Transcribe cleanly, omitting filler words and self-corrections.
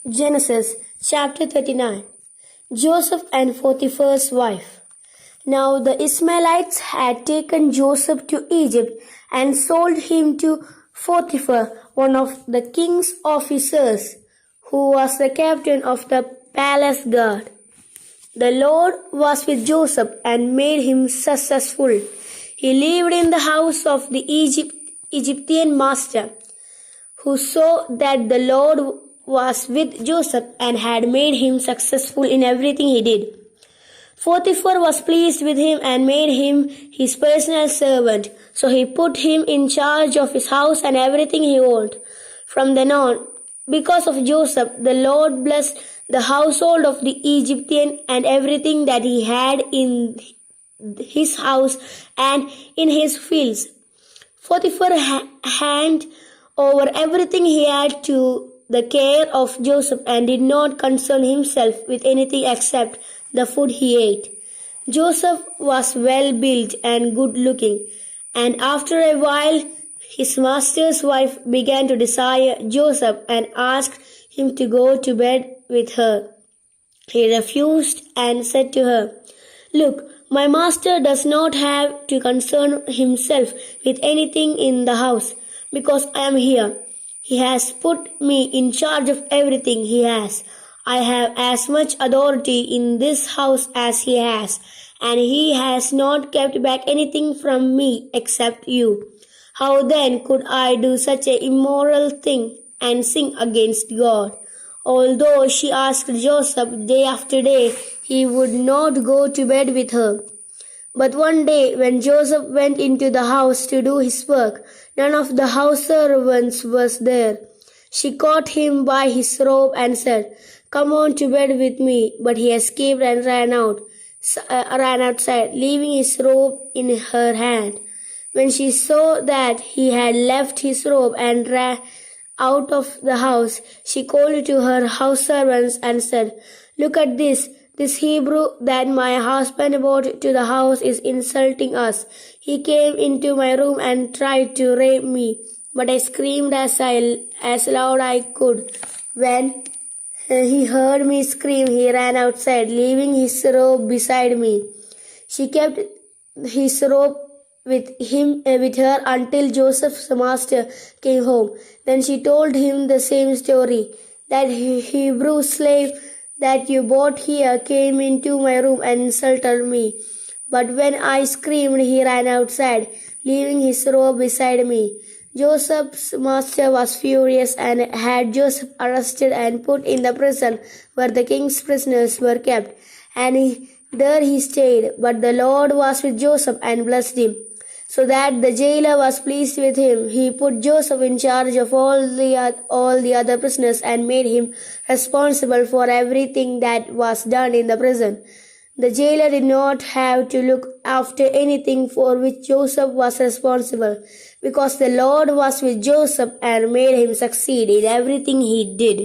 Genesis chapter 39. Joseph and Potiphar's wife. Now the Ishmaelites had taken Joseph to Egypt and sold him to Potiphar, one of the king's officers, who was the captain of the palace guard. The Lord was with Joseph and made him successful. He lived in the house of the Egyptian master, who saw that the Lord was with Joseph and had made him successful in everything he did. Potiphar was pleased with him and made him his personal servant, so he put him in charge of his house and everything he owned. From then on, because of Joseph, the Lord blessed the household of the Egyptian and everything that he had in his house and in his fields. Potiphar handed over everything he had to the care of Joseph and did not concern himself with anything except the food he ate. Joseph was well built and good looking, and after a while his master's wife began to desire Joseph and asked him to go to bed with her. He refused and said to her, "Look, my master does not have to concern himself with anything in the house, because I am here. He has put me in charge of everything he has. I have as much authority in this house as he has, and he has not kept back anything from me except you. How then could I do such an immoral thing and sin against God?" Although she asked Joseph day after day, he would not go to bed with her. But one day, when Joseph went into the house to do his work, none of the house servants was there. She caught him by his robe and said, "Come on to bed with me." But he escaped and ran outside, leaving his robe in her hand. When she saw that he had left his robe and ran out of the house, she called to her house servants and said, "Look at this. This Hebrew that my husband brought to the house is insulting us. He came into my room and tried to rape me, but I screamed as loud I could. When he heard me scream, he ran outside, leaving his robe beside me." She kept his robe with her until Joseph's master came home. Then she told him the same story. "That Hebrew slave that you brought here came into my room and insulted me. But when I screamed, he ran outside, leaving his robe beside me." Joseph's master was furious and had Joseph arrested and put in the prison where the king's prisoners were kept. And there he stayed. But the Lord was with Joseph and blessed him, so that the jailer was pleased with him. He put Joseph in charge of all the other prisoners and made him responsible for everything that was done in the prison. The jailer did not have to look after anything for which Joseph was responsible, because the Lord was with Joseph and made him succeed in everything he did.